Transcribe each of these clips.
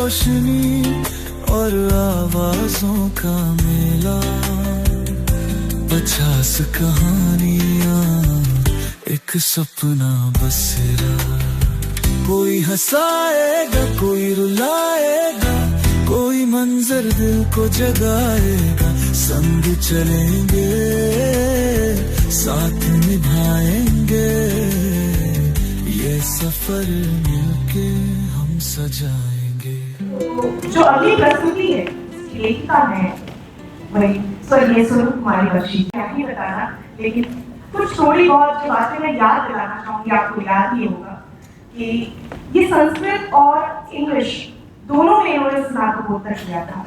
रोशनी और आवाजों का मेला, 50 कहानियां, एक सपना बसेरा। कोई हंसाएगा, कोई रुलाएगा, कोई मंजर दिल को जगाएगा। संग चलेंगे, साथ निभाएंगे, ये सफर मिलके हम सजाएंगे। जो अगली प्रस्तुति है, लेखिका है वही स्वर्गीय स्वरूप कुमारी बख्शी। क्या ही बताना, लेकिन कुछ थोड़ी बहुत जो बातें मैं याद दिलाना चाहूंगी, आपको याद ही होगा कि ये संस्कृत और इंग्लिश दोनों में इन्होंने स्नातकोत्तर किया था।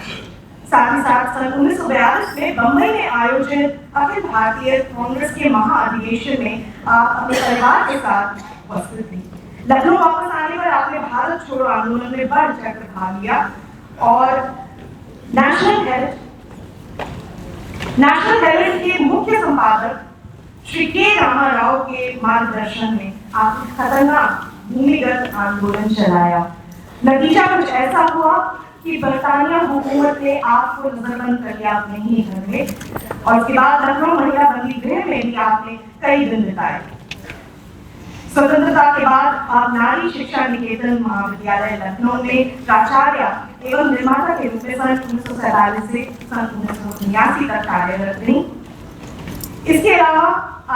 साथ ही साथ सन 1942 में बम्बई में आयोजित अखिल भारतीय कांग्रेस के महाअधिवेशन में आप अपने परिवार के साथ उपस्थित थी। लखनऊ वापस आने पर आपने भारत छोड़ो आंदोलन में बढ़ चढ़कर भाग लिया और नेशनल हेराल्ड के मुख्य संपादक श्री के रामाराव के मार्गदर्शन में आपने खतरनाक भूमिगत आंदोलन चलाया। नतीजा कुछ ऐसा हुआ कि बरतानिया हुकूमत ने आपको नजरबंद कर लिया अपने ही घर में, और उसके बाद लखनऊ महिला बंदी गृह में भी आपने कई दिन बिताए। स्वतंत्रता के बाद आप नारी शिक्षा निकेतन महाविद्यालय लखनऊ में प्राचार्य एवं निर्माता के रूप में सन 1947 से सन 1989 तक कार्यरत रहीं। इसके अलावा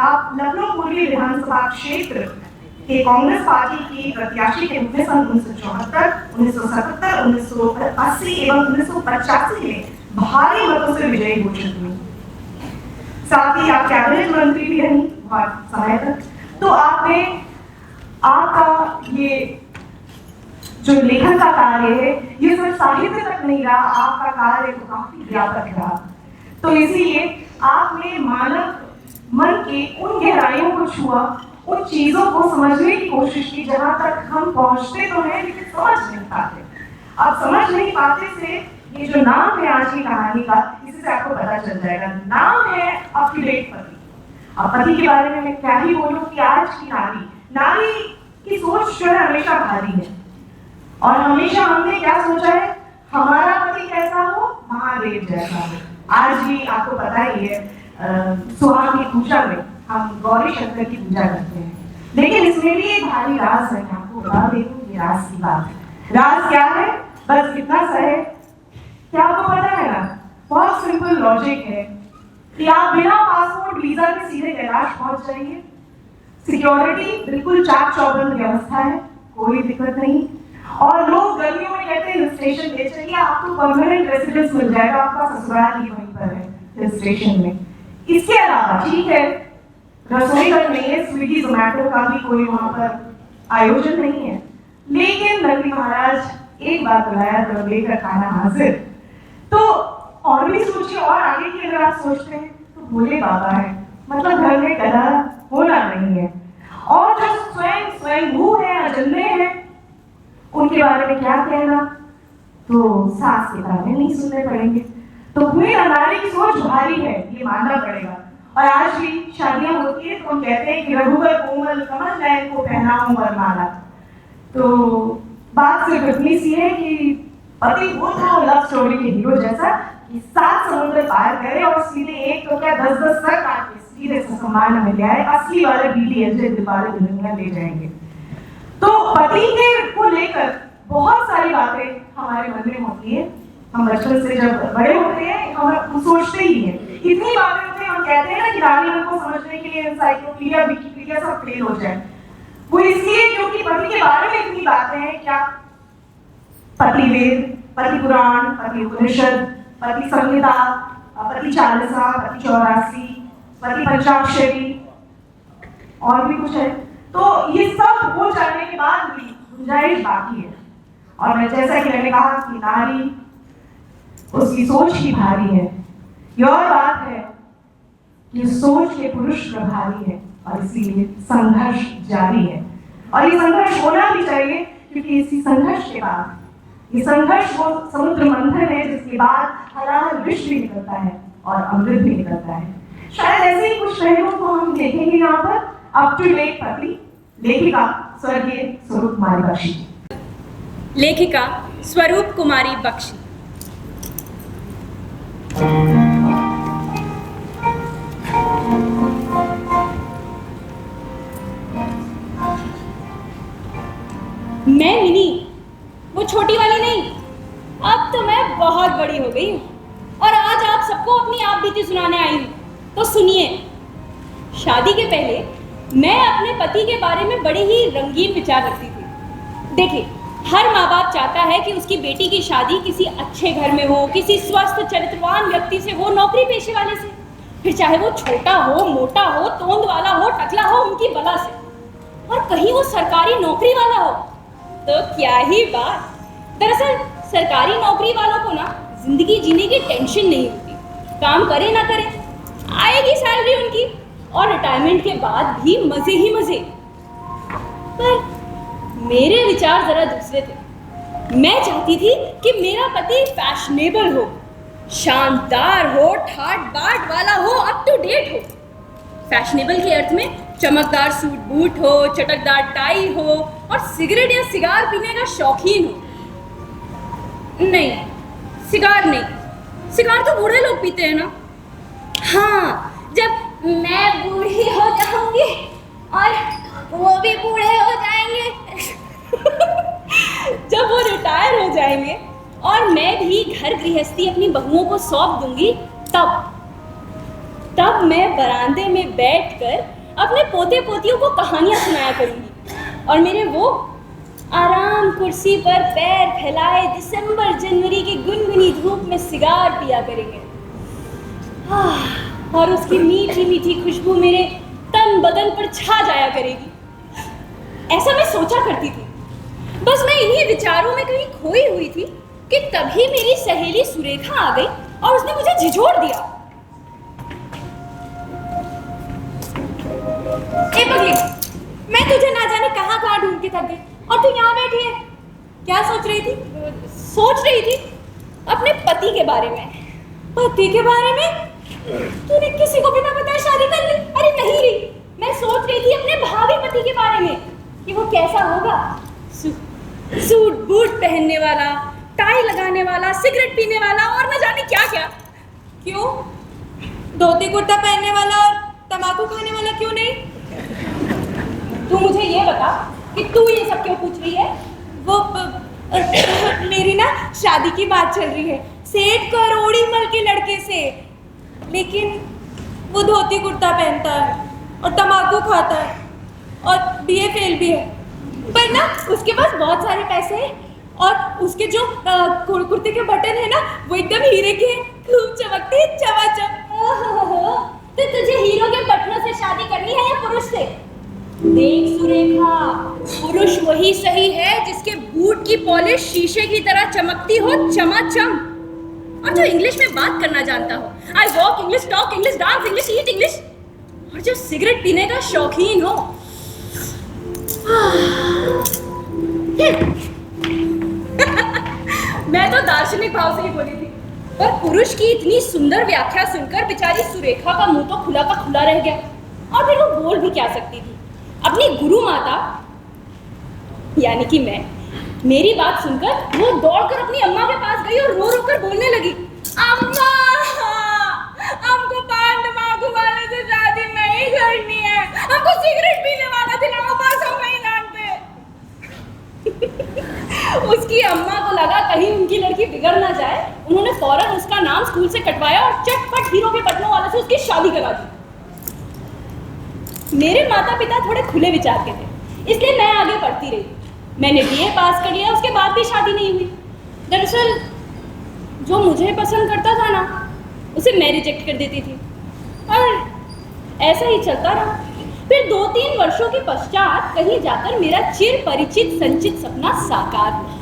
आप लखनऊ पूर्वी विधानसभा क्षेत्र के कांग्रेस पार्टी की प्रत्याशी के रूप में सन 1974, 1977, 1980 एवं 1985 में भारी मतों से विजयी घोषित हुई। साथ ही आप कैबिनेट मंत्री भी रही बहुत समय तक। तो आपका ये जो लेखन का कार्य है, ये सिर्फ साहित्य तक नहीं रहा, आपका कार्य तो काफी व्यापक रहा। तो इसीलिए आपने मानव मन के उन गहराइयों को छुआ, उन चीजों को समझने की कोशिश की जहां तक हम पहुंचते तो हैं लेकिन समझ नहीं पाते। अब समझ नहीं पाते से ये जो नाम है आज की कहानी का, इसी से आपको पता चल जाएगा। नाम है अप टू डेट पति। अब पति के बारे में मैं क्या ही बोलूं कि आज की नारी की सोच जो है हमेशा भारी है, और हमेशा हमने क्या सोचा है, हमारा पति कैसा हो, महादेव जैसा हो। आज भी आपको पता ही है, सुहाग की पूजा में हम गौरी शंकर की पूजा करते हैं, लेकिन इसमें भी एक भारी राज है। आपको बता दें ये राज की बात है। राज क्या है, बस इतना सा है कि आपको पता है ना, बहुत सिंपल लॉजिक है कि आप बिना पासपोर्ट वीजा के सीधे कैलाश पहुंच जाइए। सिक्योरिटी बिल्कुल चाक चौबंद व्यवस्था है, कोई दिक्कत नहीं। और लोग गर्मियों में कहते हैं हिल स्टेशन ले चलिए, आपको परमानेंट रेसिडेंस मिल जाएगा, आपका ससुराल ही वहीं पर है हिल स्टेशन में। इसके अलावा ठीक है, रसोई घर नहीं है, स्विगी जोमैटो का भी कोई वहां पर आयोजन नहीं है, लेकिन नंदी महाराज एक बार बुलाया तो लेकर खाना हाजिर। तो और भी सोचिए, और आगे की अगर आप सोचते हैं तो भोले बाबा है, मतलब घर में गधा होना नहीं है। और जो स्वयं है, अजन्मे हैं, उनके बारे में क्या कहना, तो सास के ताने नहीं सुनने पड़ेंगे। तो हुई नारी की सोच भारी है, ये मानना पड़ेगा। और आज भी शादियां होती है तो हम कहते हैं कि रघुवर कोमल कमल नयन को पहनाऊं वरमाला। तो बात सिर्फ इतनी सी है कि पति वो था लव स्टोरी के हीरो जैसा कि 7 समुद्र पार करे और सीधे एक तो क्या 10-10 सर काट के सीधे से सम्मान में ले आए। असली वाले BDSJ दिलवाले दुल्हनियां ले जाएंगे। तो पति के को लेकर बहुत सारी बातें हमारे मन में होती है। हम बचपन से जब बड़े होते हैं हम सोचते ही हैं, इतनी बातें होती हैं, हम कहते हैं ना कि नारी मन को समझने के लिए एनसाइक्लोपीडिया विकिपीडिया सब फेल हो जाए। वो इसलिए क्योंकि पति के बारे में इतनी बातें हैं, क्या पति वेद, पति पुराण, पति उपनिषद, पति संहिता, पति चालीसा, पति 84, पति पंचाक्षरी और भी कुछ है। तो ये सब हो जाने के बाद भी गुंजाइश बाकी है। और मैं जैसा कि मैंने कहा कि नारी उसकी सोच ही भारी है। ये और बात है कि सोच के पुरुष प्रभारी है और इसीलिए संघर्ष जारी है। और ये संघर्ष होना भी चाहिए क्योंकि इसी संघर्ष के बाद, ये संघर्ष वो समुद्र मंथन है जिसके बाद हलाल विष भी निकलता है और अमृत भी निकलता है। शायद ऐसे ही कुछ पहलुओं को हम देखेंगे यहाँ पर। अप टू डेट पति, लेखिका स्वर्गीय स्वरूप कुमारी बख्शी। लेखिका स्वरूप कुमारी बख्शी। मैं मिनी, वो छोटी वाली नहीं। अब तो मैं बहुत बड़ी हो गई हूँ और आज आप सबको अपनी आप बीती सुनाने आई हूँ। तो सुनिए। शादी के पहले मैं अपने पति के बारे में बड़े ही रंगीन विचार रखती थी। देखिए, हर माँ बाप चाहता है कि उसकी बेटी की शादी किसी अच्छे घर में हो, किसी स्वस्थ चरित्रवान व्यक्ति से हो, नौकरी पेशे वाले से, फिर चाहे वो छोटा हो, मोटा हो, तोंद वाला हो, टकला हो, उनकी बला से, और कहीं वो सरकारी नौकरी वाला हो तो क्या ही बात। दरअसल सरकारी नौकरी वालों को ना जिंदगी जीने की टेंशन नहीं होती। काम करे ना करे, आएगी सैलरी उनकी, और रिटायरमेंट के बाद भी मजे ही मजे। पर मेरे विचार जरा दूसरे थे। मैं चाहती थी कि मेरा पति फैशनेबल हो, शानदार हो, ठाट बाट वाला हो, अप टू डेट हो। फैशनेबल के अर्थ में चमकदार सूट बूट हो, चटकदार टाई हो और सिगरेट या सिगार पीने का शौकीन हो। नहीं, सिगार नहीं, सिगार तो बूढ़े लोग पीते हैं ना। हाँ, जब मैं बूढ़ी हो जाऊंगी और वो भी बूढ़े हो जाएंगे जब वो रिटायर हो जाएंगे और मैं भी घर गृहस्थी अपनी बहुओं को सौंप दूंगी, तब मैं बरामदे में बैठकर अपने पोते पोतियों को कहानियां सुनाया करूंगी और मेरे वो आराम कुर्सी पर पैर फैलाए दिसंबर जनवरी की गुनगुनी धूप में सिगार पिया करेंगे। और उसकी मीठी मीठी खुशबू मेरे तन बदन पर छा जाया करेगी। ऐसा मैं सोचा करती थी। बस मैं इन्हीं विचारों में कहीं खोई हुई थी कि तभी मेरी सहेली सुरेखा आ गई और उसने मुझे झिझोड़ दिया। ए पगली, मैं तुझे ना जाने कहां कहां ढूंढ के थक गई और तू यहाँ बैठी है। क्या सोच रही थी? सोच रही थी अपने पति के बारे में। पति के बारे में? तूने किसी को बिना बताए शादी कर ली? अरे नहीं री, मैं सोच रही थी अपने भावी पति के बारे में कि वो कैसा होगा। सूट बूट पहनने वाला, टाई लगाने वाला, सिगरेट पीने वाला और न जाने क्या क्या। क्यों? धोती कुर्ता पहनने वाला और तंबाकू खाने वाला क्यों नहीं? तू मुझे ये बता कि तू ये सब क्यों पूछ रही है? वो मेरी ना शादी की बात चल रही है सेठ करोड़ी मल के लड़के से, लेकिन वो धोती कुर्ता पहनता है और तंबाकू खाता है और बीए फेल भी है, पर ना उसके पास बहुत सारे पैसे हैं और उसके जो कुर्ते के बटन है ना वो एकदम हीरे के हैं, खूब चमकते हैं चमाचम। ओहो, तो तुझे हीरो के बटनों से शादी करनी है या पुरुष से? देख सुरेखा, पुरुष वही सही है जिसके बूट की पॉलिश शीशे की तरह चमकती हो चमाचम, और जो इंग्लिश में बात करना जानता हो। I walk English, talk English, dance English, eat English, और जो सिगरेट पीने का शौकीन हो। मैं तो दार्शनिक भाव से ही बोली थी, पर पुरुष की इतनी सुंदर व्याख्या सुनकर बेचारी सुरेखा का मुंह तो खुला का खुला रह गया, और फिर वो बोल भी क्या सकती थी। अपनी गुरु माता यानी कि मैं, मेरी बात सुनकर वो दौड़कर अपनी अम्मा के पास गई और रो रो कर बोलने लगी, अम्मा, हमको पान तंबाकू वाले से शादी नहीं करनी है, हमको सिगरेट पीने वाला दिलाओ, बस हम नहीं जानते। उसकी अम्मा को लगा कहीं उनकी लड़की बिगड़ ना जाए, उन्होंने फौरन उसका नाम स्कूल से कटवाया और चटपट हीरो के बटनों वाले से उसकी शादी करा दी। मेरे माता पिता थोड़े खुले विचार के थे, इसलिए मैं आगे पढ़ती रही। मैंने बीए पास कर लिया, उसके बाद भी शादी नहीं हुई। दरअसल जो मुझे पसंद करता था ना, उसे मैं रिजेक्ट कर देती थी, और ऐसा ही चलता रहा। फिर 2-3 वर्षों के पश्चात कहीं जाकर मेरा चिर परिचित संचित सपना साकार हुआ।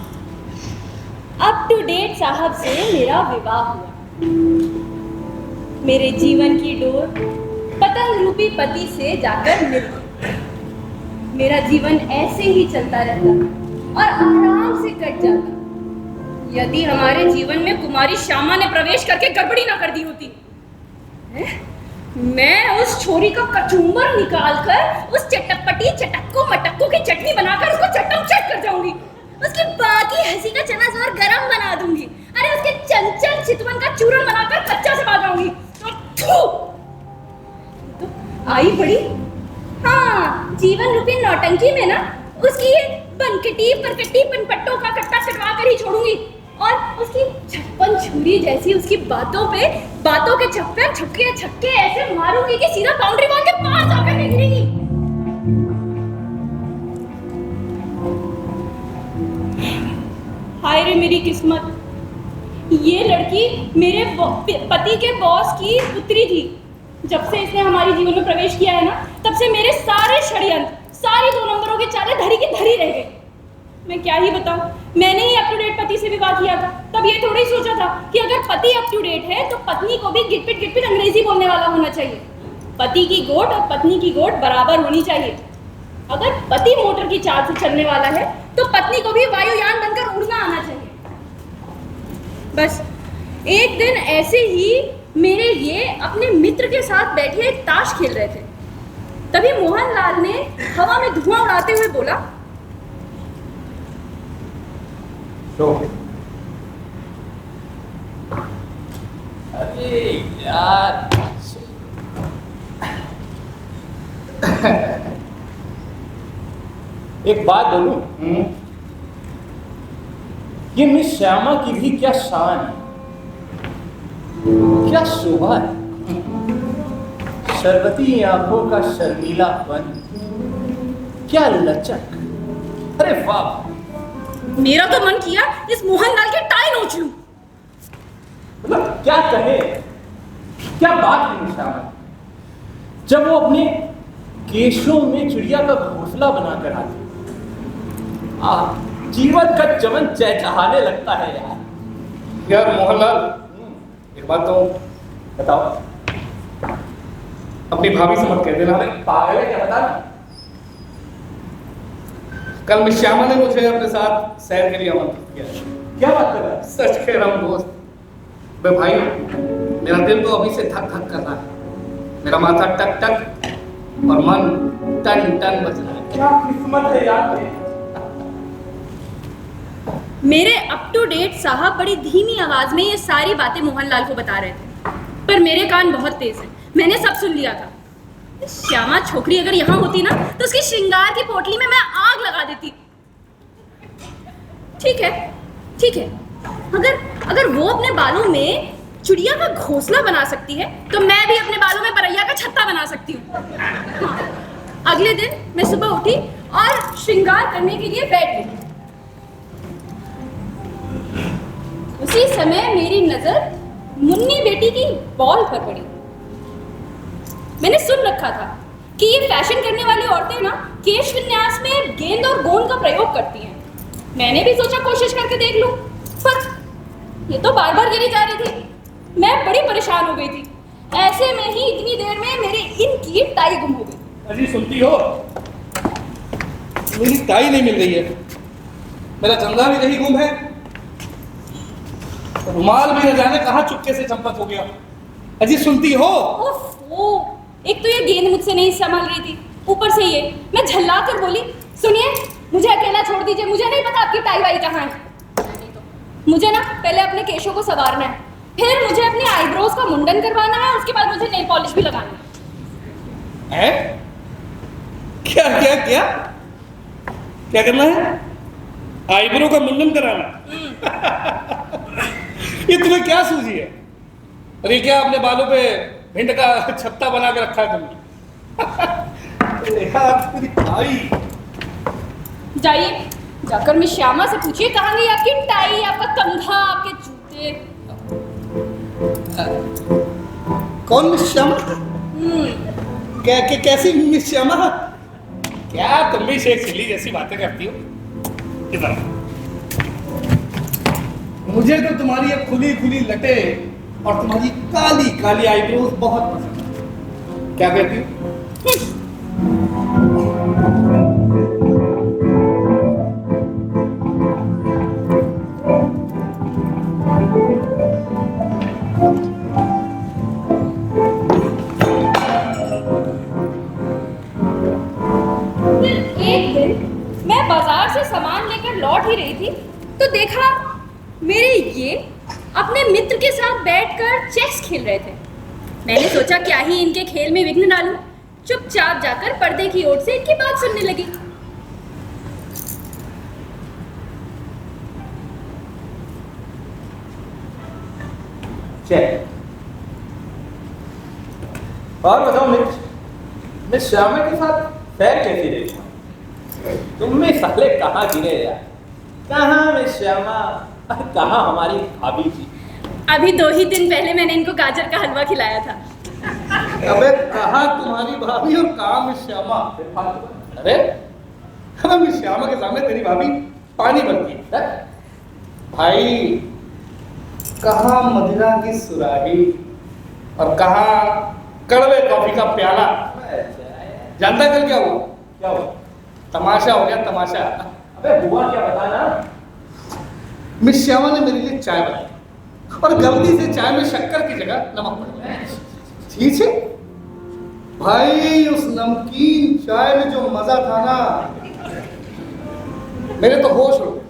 अप टू डेट साहब से मेरा विवाह हुआ। मेरे जीवन की डोर पतंग रूपी पति से जाकर मिल गई। मेरा जीवन ऐसे ही चलता रहता और आराम से कट जाता, यदि हमारे जीवन में कुमारी श्यामा ने प्रवेश करके गड़बड़ी ना कर दी होती। मैं उस छोरी का कचूमर निकालकर उस चटपटी चटक्को मटक्को की चटनी बनाकर उसको चट्टम चट कर जाऊंगी। उसकी बाकी उसकी हंसी का चनाजोर गरम बना दूंगी। अरे उसके चंचल चितवन का चूरन बनाकर कच्चा से जाऊंगी। तो आई बड़ी, हाँ, जीवन रूपी नौटंकी में ना उसकी ये बनकटी परकटी पनपट्टों का कट्टा कटवा कर ही छोड़ूंगी। और उसकी छप्पन छुरी जैसी उसकी बातों के छक्के ऐसे मारूंगी कि सीधा बाउंड्री वॉल के पास आकर निकलेगी। हाय रे मेरी किस्मत, ये लड़की मेरे पति के बॉस की पुत्री थी। जब से इसने हमारे जीवन में प्रवेश किया है ना, तब से मेरे सारे षड्यंत्र, सारी 2 नंबरों की चालें धरी की धरी रह गई। मैं क्या ही बताऊं, मैंने ही अप टू डेट पति से विवाह किया था। तब ये थोड़ा ही सोचा था कि अगर पति अप टू डेट है तो पत्नी को भी गिटपिट अंग्रेजी बोलने वाला होना चाहिए। पति की गोट और पत्नी की गोट बराबर होनी चाहिए। अगर पति मोटर की चाल से चलने वाला है तो पत्नी को भी वायुयान बनकर उड़ना आना चाहिए। बस एक दिन ऐसे ही मेरे ये अपने मित्र के साथ बैठे ताश खेल रहे थे। तभी मोहनलाल ने हवा में धुआं उड़ाते हुए बोला, अरे यार, एक बात बोलूं, ये मिस श्यामा की भी क्या शान है, क्या शोभा है। शरबती आंखों का शर्मीलापन, क्या लचक। अरे वाह, मेरा तो मन किया इस मोहनलाल की टाई नोच लूं। मतलब क्या कहे, क्या बात है श्यामा। जब वो अपने केशों में चिड़िया का घोंसला बनाकर आती, जीवन का चमन चहचहाने लगता है यार मोहनलाल, एक बात तो बताओ, अपनी भाभी से मत कह देना। पागल है क्या, बता ना। कल मिस श्यामा ने मुझे अपने साथ सैर के लिए आमंत्रित किया। क्या बात कर रहा है? सच कह रहा हूँ दोस्त। बे भाई, मेरा दिल तो अभी से धक धक कर रहा है। मेरा माथा टक टक और मन टन टन बज रहा है। क्या किस्मत है यार। मेरे अप टू डेट साहब बड़ी धीमी आवाज में ये सारी बातें मोहनलाल को बता रहे थे, पर मेरे कान बहुत तेज हैं। मैंने सब सुन लिया था। श्यामा छोकरी अगर यहाँ होती ना तो उसकी श्रृंगार की पोटली में मैं आग लगा देती। ठीक है, अगर वो अपने बालों में चिड़िया का घोंसला बना सकती है तो मैं भी अपने बालों में बरैया का छत्ता बना सकती हूँ। हाँ। अगले दिन मैं सुबह उठी और श्रृंगार करने के लिए बैठ गई। उसी समय मेरी नजर मुन्नी बेटी की बॉल पर पड़ी। मैंने सुन रखा था कि ये फैशन करने वाली औरतें ना केश विन्यास में गेंद और गोंद का प्रयोग करती हैं। मैंने भी सोचा कोशिश करके देख लूं, पर ये तो बार बार गिरी जा रही थी। मैं बड़ी परेशान हो गई थी। ऐसे में ही इतनी देर में मेरे इनकी टाई गुम हो गई। अजी सुनती हो, मेरी टाई नहीं मिल रही है, मेरा चंदा भी कहीं गुम है, रुमाल भी न जाने कहाँ चुपके से चंपत हो गया। अजी सुनती हो? ओफो, एक तो ये गेंद मुझसे नहीं संभाल रही थी, ऊपर से ये। मैं झल्ला कर बोली, सुनिए मुझे अकेला छोड़ दीजिए, मुझे नहीं पता आपकी टाई वाई कहाँ है। मुझे ना पहले अपने केशों को संवारना है, फिर मुझे अपने आईब्रोज का मुंडन करवाना है, उसके बाद मुझे नेल पॉलिश भी लगाना है। क्या क्या क्या क्या करना है? आईब्रो का मुंडन कराना? ये तुम्हें क्या सूझी है? अरे क्या अपने बालों पे भिंड का छत्ता बना के रखा है तुमने? तेरी टाई। जाइए, जाकर मिस श्यामा से पूछिए कहाँ गई आपकी टाई, आपका कंघा, आपके जूते। कौन मिस श्यामा? कैसी मिस श्यामा? क्या तुम भी शेख चिल्ली जैसी बातें करती हो? इधर मुझे तो तुम्हारी ये खुली खुली लटे और तुम्हारी काली काली आईब्रोज बहुत पसंद है। क्या कहती हो? फिर एक दिन मैं बाजार से सामान लेकर लौट ही रही थी तो देखा मेरे ये अपने मित्र के साथ बैठकर चेस खेल रहे थे। मैंने सोचा क्या ही इनके खेल में विघ्न डालूं, चुपचाप जाकर पर्दे की ओर से इनकी बात सुनने लगी। चेक। और बताओ मिस श्यामा के साथ पैर कैसी रही? तुम में साले कहाँ गिरे यार? कहाँ मिस श्यामा, कहाँ हमारी भाभी जी? अभी 2 ही दिन पहले मैंने इनको गाजर का हलवा खिलाया था। अबे कहाँ तुम्हारी भाभी और कहाँ मिस श्यामा? अरे हाँ, मिस श्यामा के सामने तेरी भाभी पानी भरती है भाई। कहाँ मदिरा की सुराही और कहाँ कड़वे कॉफी का प्याला। जानता है कल क्या हुआ? क्या हुआ? तमाशा हो गया, तमाशा। अबे बुआ क्या बताना? मिस श्यामा ने मेरे लिए चाय बनाई और गलती से चाय में शक्कर की जगह नमक पड़ गया। ठीक है भाई, उस नमकीन चाय में जो मजा था ना, मेरे तो होश उड़ गए।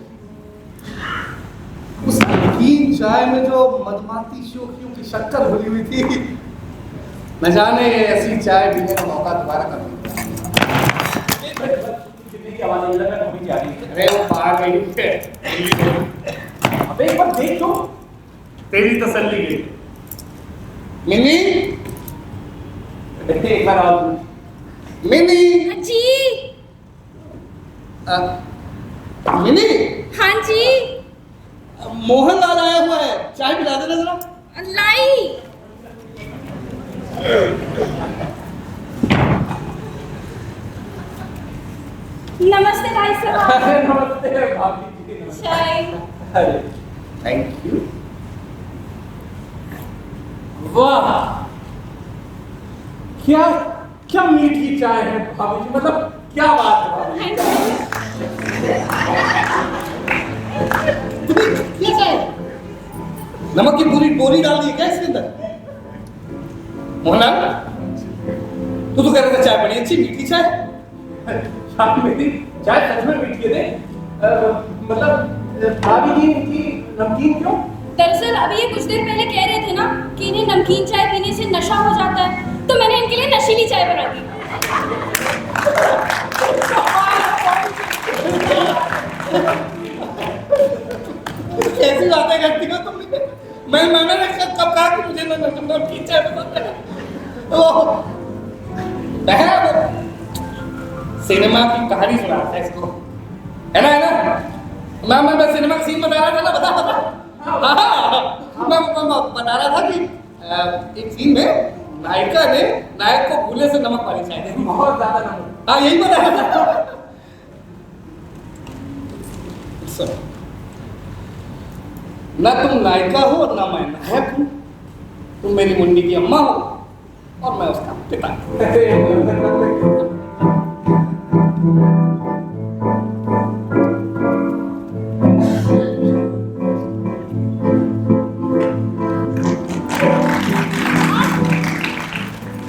उस नमकीन चाय में जो मधमाती शोखियों की शक्कर भरी हुई थी, न जाने ऐसी चाय पीने का मौका दोबारा कभी। कितने की आवाज आई? लगा भाभी जा रही है। अरे वो बाहर गई है। अबे एक बार देख तो, तेरी तसल्ली के लिए। मिनी, देखते एक बार आओ। मिनी जी। मिनी, हाँ जी। मोहन लाल आया हुआ है, चाय पिला देना जरा। लाई। नमस्ते भाई साहब। अरे नमस्ते भाभी जी। चाय। अरे थैंक यू। वाह, क्या क्या मीठी चाय है भाभी जी, मतलब क्या बात है भाभी जी। क्या है? नमक की पूरी बोरी डाल दी है क्या इसके अंदर? मोहना, तू तो कह रहा था चाय बड़ी अच्छी, मीठी चाय। शाम में थी, चाय सच में मीठी है। मतलब भाभी जी इनकी नमकीन क्यों? दरअसल अभी ये कुछ देर पहले कह रहे थे ना कि इन्हें नमकीन चाय पीने से नशा हो जाता है, तो मैंने इनके लिए नशीली चाय बना दी। कैसी बातें करती हो तुम? मैंने कब कहा कि मुझे नमकीन चाय पसंद है? सिनेमा की कहानी सुना था इसको, है ना? मैं सिनेमा का सीन बता रहा था ना, बता। मैं बता रहा था कि एक सीन में नायिका ने नायक को भूले से नमक वाली चाय दी। बहुत ज्यादा नमक। हाँ, यही बता रहा था। सुनो, ना तुम नायिका हो और ना मैं नायक हूं। तुम मेरी मुन्नी की अम्मा हो और मैं उसका पिता।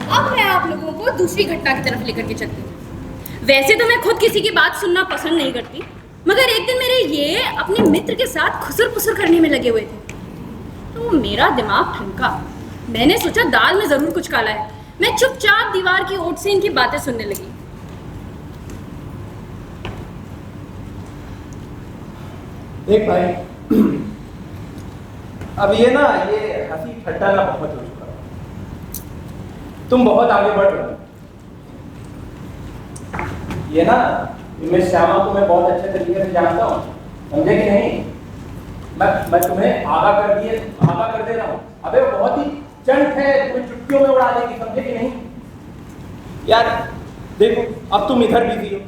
अब मैं आप लोगों को दूसरी घटना की तरफ लेकर के चलती हूँ। वैसे तो मैं खुद किसी की बात सुनना पसंद नहीं करती, मगर एक दिन मेरे ये अपने मित्र के साथ खुसर पुसर करने में लगे हुए थे, तो मेरा दिमाग ठनका। मैंने सोचा दाल में जरूर कुछ काला है। मैं चुपचाप दीवार की ओट से इनकी बातें सुनने लगी। देख भाई, अब ये हंसी ठट्टा ना बहुत हो चुका, तुम बहुत आगे बढ़ रहे हो। ये मिस श्यामा को मैं बहुत अच्छे तरीके से जानता हूँ, समझे कि नहीं? मैं तुम्हें आगाह कर दे रहा हूँ। अबे वो बहुत ही चंट है, तुम्हें चुटकियों में उड़ा देगी, समझे कि नहीं? यार देखो, अब तुम इधर बिजी हो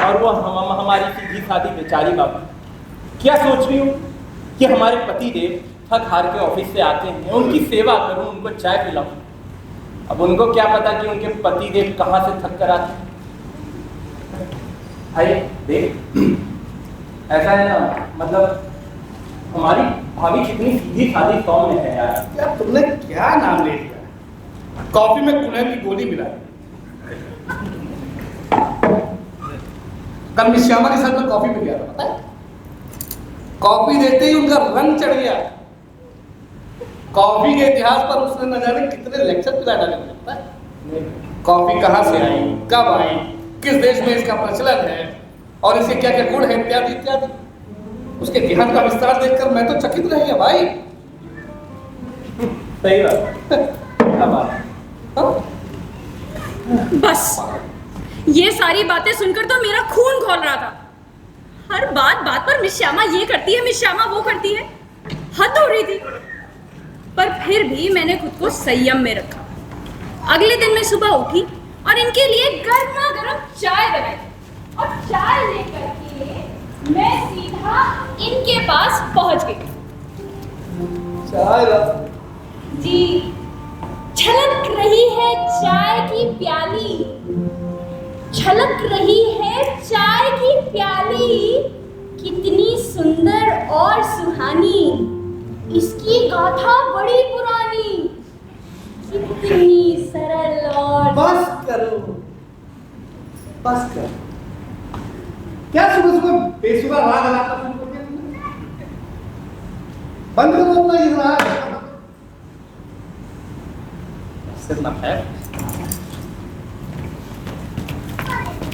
और वो हमारी सीधी सादी बेचारी बाबू क्या सोच रही हो कि हमारे पति देव थक हार के ऑफिस से आते हैं, उनकी सेवा करूं, उनको चाय पिलाऊं। अब उनको क्या पता कि उनके पति देव कहां से थक कर आते हैं। भाई देख, ऐसा है ना, मतलब हमारी भाभी कितनी सीधी सादी फॉर्म में है यार। यार तुमने क्या नाम ले लिया? कॉफी में कुनैन की गोली मिला। कल मिस श्यामा के साथ मैं कॉफी में गया था, पता है? कॉफी देते ही उनका रंग चढ़ गया। कॉफी के इतिहास पर उसने न जाने कितने लेक्चर पिला डाले लगता है। कॉफी कहाँ से आई, कब आई, किस देश में इसका प्रचलन है और इसके क्या क्या गुण है, इत्यादि इत्यादि। उसके ज्ञान का विस्तार देखकर मैं तो चकित रह गया भाई। सही बात। क्या बात है? बस ये सारी बातें सुनकर तो मेरा खून खौल रहा था। हर बात बात पर मिस श्यामा ये करती है, मिस श्यामा वो करती है, हद हो रही थी। पर फिर भी मैंने खुद को संयम में रखा। अगले दिन मैं सुबह उठी और इनके लिए गर्मा गर्म चाय बनाई और चाय लेकर के मैं सीधा इनके पास पहुंच गई। चाय जी, छलक रही है चाय की प्याली, छलक रही है चाय की प्याली, कितनी सुंदर और सुहानी, इसकी गाथा बड़ी पुरानी, कितनी सरल और। बस करो, बस करो। क्या सुबह सुबह बेसुरा राग लगाता शुरू कर दिया? बंद करो अपना ये राग। सिर्फ है।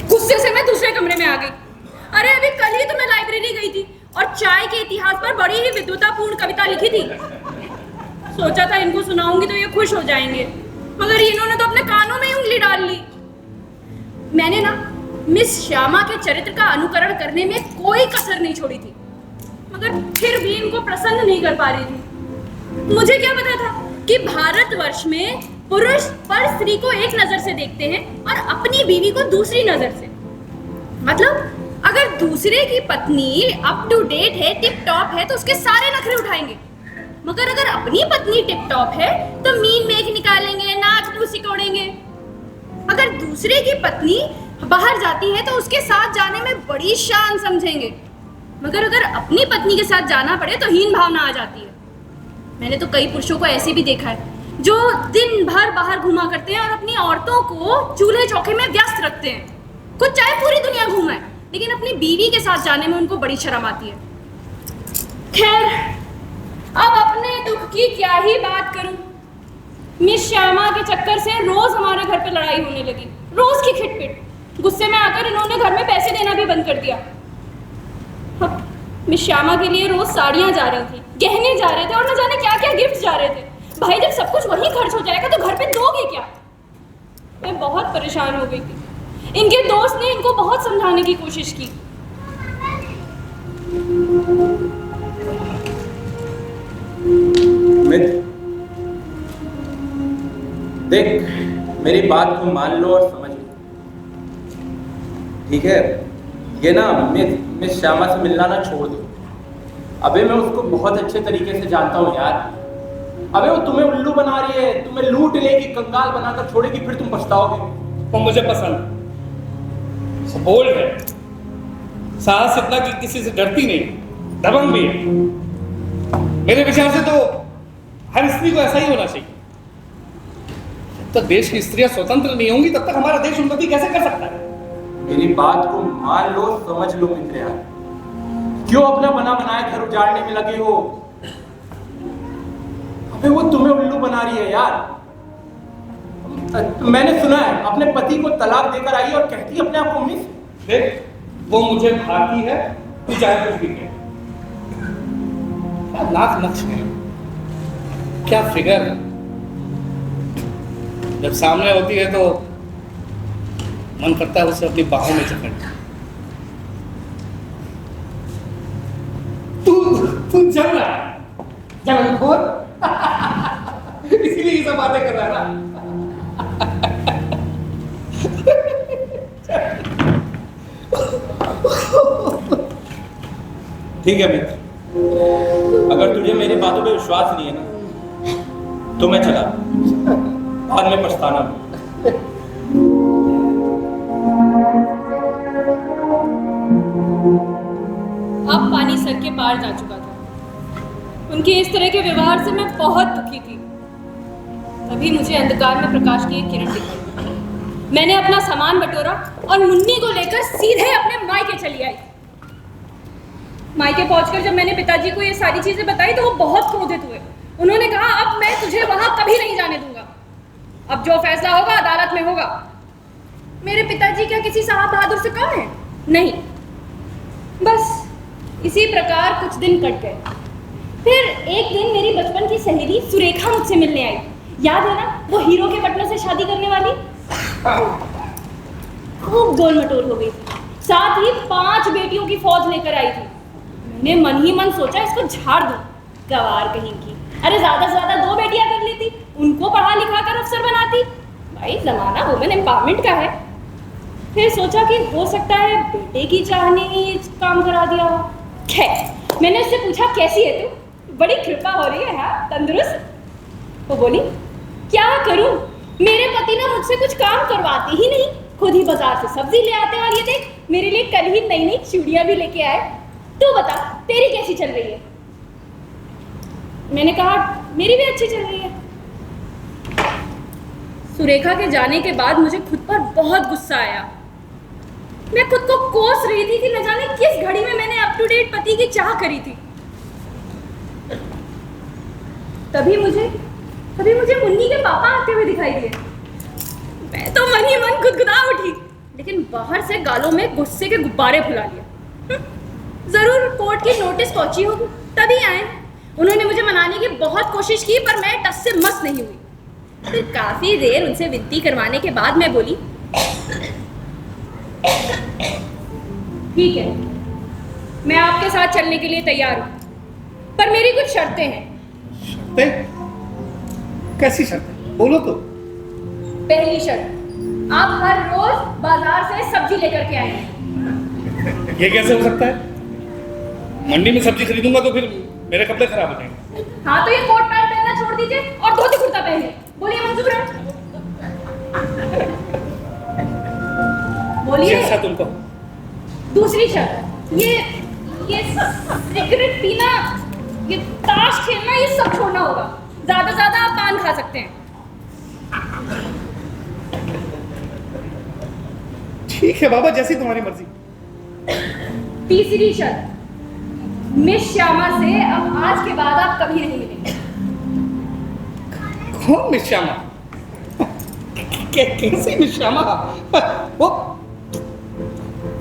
गुस्से से मैं दूसरे कमरे में आ गई। अरे अभी कल ही तो मैं लाइब्रेरी गई थी और चाय के इतिहास पर बड़ी ही विद्वतापूर्ण कविता लिखी थी। सोचा था इनको सुनाऊंगी तो ये खुश हो जाएंगे, मगर इन्होंने तो अपने कानों में ही उंगली डाल ली। मैंने ना मिस श्यामा के चरित्र का अनुकरण करने में कोई कसर नहीं छोड़ी थी, मगर फिर भी इनको प्रसन्न नहीं कर पा रही थी। मुझे क्या पता था कि भारतवर्ष में पुरुष पर स्त्री को एक नजर से देखते हैं और अपनी बीवी को दूसरी नजर से। मतलब अगर दूसरे की पत्नी अप टू डेट है, टिप टॉप है, तो उसके सारे नखरे उठाएंगे, मगर अगर अपनी पत्नी टिप टॉप है तो मीन मेख निकालेंगे, नाक मुंह सिकोड़ेंगे। अगर दूसरे की पत्नी बाहर जाती है तो उसके साथ जाने में बड़ी शान समझेंगे, मगर अगर अपनी पत्नी के साथ जाना पड़े तो हीन भावना आ जाती है। मैंने तो कई पुरुषों को ऐसे भी देखा है जो दिन भर बाहर घूमा करते हैं और अपनी औरतों को चूल्हे चौके में व्यस्त रखते हैं। खुद चाहे पूरी दुनिया घूमाए, लेकिन अपनी बीवी के साथ जाने में उनको बड़ी शर्म आती है। खैर, अब अपने दुख की क्या ही बात करूं। मिस श्यामा के चक्कर से रोज हमारे घर पे लड़ाई होने लगी, रोज की खिटपिट। गुस्से में आकर इन्होंने घर में पैसे देना भी बंद कर दिया। मिस श्यामा के लिए रोज साड़ियां जा रही थी, गहने जा रहे थे और न जाने क्या क्या गिफ्ट जा रहे थे। भाई जब सब कुछ वहीं खर्च हो जाएगा तो घर पे दोगे क्या? मैं बहुत परेशान हो गई थी। इनके दोस्त ने इनको बहुत समझाने की कोशिश की। देख, मेरी बात को मान लो और समझ लो, ठीक है? ये ना मिस श्यामा से मिलना ना छोड़ दो। अबे मैं उसको बहुत अच्छे तरीके से जानता हूँ यार। अबे वो तुम्हें उल्लू बना रही है, तुम्हें लूट लेगी, कंगाल बनाकर छोड़ेगी, फिर तुम पछताओगे। वो मुझे पसंद, बोल्ड है, साहस इतना कि किसी से डरती नहीं, दबंग भी है। मेरे विचार से तो हर स्त्री को ऐसा ही होना चाहिए। तो देश की स्त्रियां स्वतंत्र नहीं होंगी तब तक हमारा देश उन्नति कैसे कर सकता है? मेरी बात को मान लो, समझ लो मित्र यार। क्यों अपना बना बनाए घर उजाड़ने में लगे हो? अबे वो तुम्हें उल्लू बना रही है यार। मैंने सुना है अपने पति को तलाक देकर आई और कहती है अपने आप को मिस। देख, वो मुझे भाती है, तू चाहे कुछ भी कह। क्या लाख नक्श है, क्या फिगर है। जब सामने होती है तो मन करता है उसे अपनी बाहों में जकड़। तू जल रहा है, जलनखोर। इसीलिए ये सब बातें कर रहा है ना। ठीक है मित्र, अगर तुझे मेरी बातों पे विश्वास नहीं है ना तो मैं चला, बाद में पछताना। अब पानी सर के पार जा चुका था। उनके इस तरह के व्यवहार से मैं बहुत दुखी थी। तभी मुझे अंधकार में प्रकाश की एक किरण दिखाई। मैंने अपना सामान बटोरा और मुन्नी को लेकर सीधे अपने मायके चली आई। मायके पहुंचकर जब मैंने पिताजी को ये सारी चीजें बताई तो वो बहुत क्रोधित हुए। उन्होंने कहा अब मैं तुझे वहां कभी नहीं जाने दूंगा, अब जो फैसला होगा अदालत में होगा। मेरे पिताजी क्या किसी साहब बहादुर से कम है? नहीं। बस इसी प्रकार कुछ दिन कट गए। फिर एक दिन मेरी बचपन की सहेली सुरेखा मुझसे मिलने आई। याद है ना, वो हीरो के पटनों से शादी करने वाली। खूब गोल मटोल हो गई थी, साथ ही 5 बेटियों की फौज लेकर आई थी। मैंने मन ही मन सोचा इसको झाड़ दूं, गवार कहीं की। अरे ज्यादा से ज्यादा 2 बेटियां कर लेती, उनको पढ़ा लिखा कर अफसर बनाती। भाई जमाना वुमेन एम्पावरमेंट का है। फिर सोचा कि हो सकता है बेटे की चाह ने ही काम करा दिया हो। खैर मैंने उससे पूछा कैसी है तू, बड़ी कृपा हो रही है, हाँ तंदुरुस्त। वो बोली क्या करूं, मेरे पति ना मुझसे कुछ काम करवाते ही नहीं, खुद ही बाजार से सब्जी ले आते हैं। और ये देख मेरे लिए कल ही नई नई चूड़ियां भी लेके आए। तू बता तेरी कैसी चल रही है? मैंने कहा मेरी भी अच्छी चल रही है। सुरेखा के जाने के बाद मुझे खुद पर बहुत गुस्सा आया। मैं खुद को कोस रही थी कि न जाने किस घड़ी में मैंने अप टू डेट पति की चाह करी थी। तभी मुझे मुन्नी के पापा आते हुए दिखाई दिए। मैं तो मन ही मन गुदगुदा उठी, लेकिन बाहर से गालों में गुस्से के गुब्बारे फुला लिया। जरूर कोर्ट की नोटिस पहुंची होगी तभी आए। उन्होंने मुझे मनाने की बहुत कोशिश की पर मैं टस से मस नहीं हुई। फिर काफी देर उनसे विनती करवाने के बाद मैं बोली ठीक है, मैं आपके साथ चलने के लिए तैयार हूं, पर मेरी कुछ शर्तें हैं। शर्तें? कैसी शर्तें? बोलो तो। पहली शर्त, आप हर रोज बाजार से सब्जी लेकर के आएंगे। ये कैसे हो सकता है? मंडी में सब्जी खरीदूंगा तो फिर मेरे कपड़े खराब हो जाएंगे। हाँ तो ये कोट पैंट पहनना छोड़ दीजिए और धोती कुर्ता पहनिए। बोलिए मंजूर है? बोलिए। जैसा तुमको। दूसरी शर्त, ये सिगरेट पीना, ये ताश खेलना, ये सब छोड़ना होगा। ज्यादा से ज्यादा आप पान खा सकते हैं। ठीक है बाबा, जैसी तुम्हारी मर्जी। तीसरी शर्त, मिस श्यामा से अब आज के बाद आप कभी नहीं मिलेंगे। कौन मिस श्यामा? कैसी मिस श्यामा?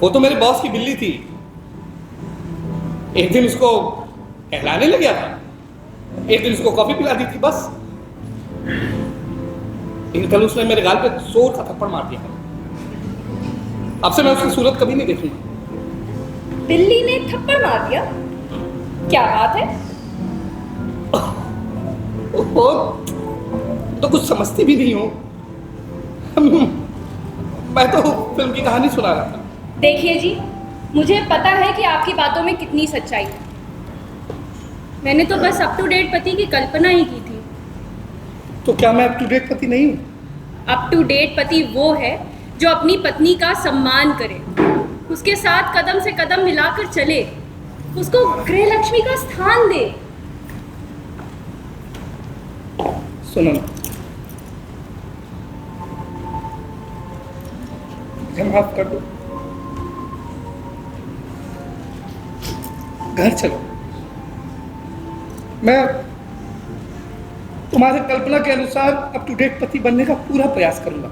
वो तो मेरे बॉस की बिल्ली थी। एक दिन उसको कहलाने लग गया था, एक दिन उसको कॉफी पिला दी थी बस। लेकिन कल उसने मेरे गाल पे जोर का थप्पड़ मार दिया। अब से मैं उसकी सूरत कभी नहीं देखूंगा। बिल्ली ने थप्पड़ मार दिया? क्या बात है? ओहो, तो कुछ समझती भी नहीं हो। मैं तो फिल्म की कहानी सुना रहा था। देखिए जी, मुझे पता है कि आपकी बातों में कितनी सच्चाई है। मैंने तो बस अप टू डेट पति की कल्पना ही की थी। तो क्या मैं अप टू डेट पति नहीं हूँ? अप टू डेट पति वो है जो अपनी पत्नी का सम्मान करे, उसके साथ कदम से कदम मिलाकर चले, उसको गृह लक्ष्मी का स्थान दे। सुनो ना, मुझे माफ कर दो। घर चलो, मैं तुम्हारे कल्पना के अनुसार अप टू डेट पति बनने का पूरा प्रयास करूंगा।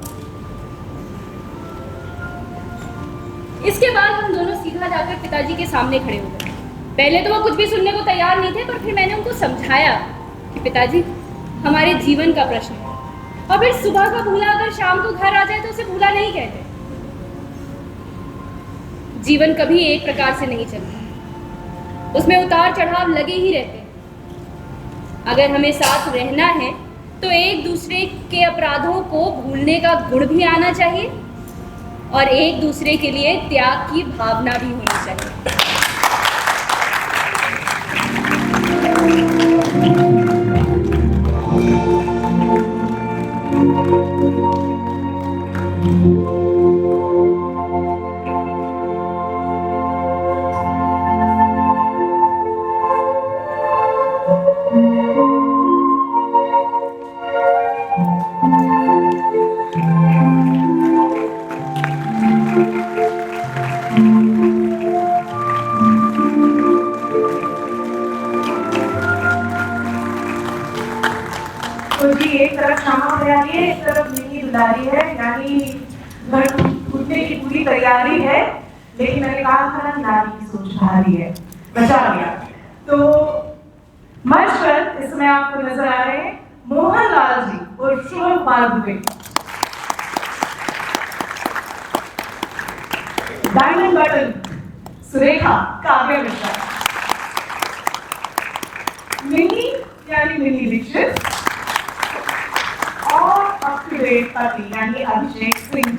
इसके बाद हम दोनों सीधा जाकर पिताजी के सामने खड़े हो गए। पहले तो वो कुछ भी सुनने को तैयार नहीं थे, पर फिर मैंने उनको समझाया कि पिताजी हमारे जीवन का प्रश्न है, और फिर सुबह का भूला अगर शाम को घर आ जाए तो उसे भूला नहीं कहते। जीवन कभी एक प्रकार से नहीं चलता, उसमें उतार चढ़ाव लगे ही रहते हैं। अगर हमें साथ रहना है तो एक दूसरे के अपराधों को भूलने का गुण भी आना चाहिए और एक दूसरे के लिए त्याग की भावना भी होनी चाहिए। तो जी एक तरफ शामा तैयारी है, एक तरफ मिनी दुलारी है, यानी घर टूटने की पूरी तैयारी है, लेकिन मैंने कहा था ना नारी की सोच भारी है, बचा लिया। तो मंच पर इसमें आपको नजर आ रहे हैं मोहनलाल जी और शिवम कुमार दुबे। डायमंड बटन सुरेखा काव्य मिश्रा। मिनी यानी मिनी दीक्षित और अप टू डेट पति यानी अभिषेक सिंह।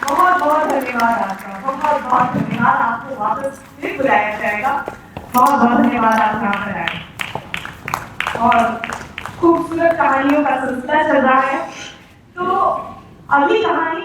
बहुत बहुत धन्यवाद आपका, बहुत बहुत धन्यवाद। आपको वापस फिर बुलाया जाएगा। बहुत बहुत धन्यवाद आप यहाँ पर आए। और खूबसूरत कहानियों का सिलसिला चल रहा है। तो अगली कहानी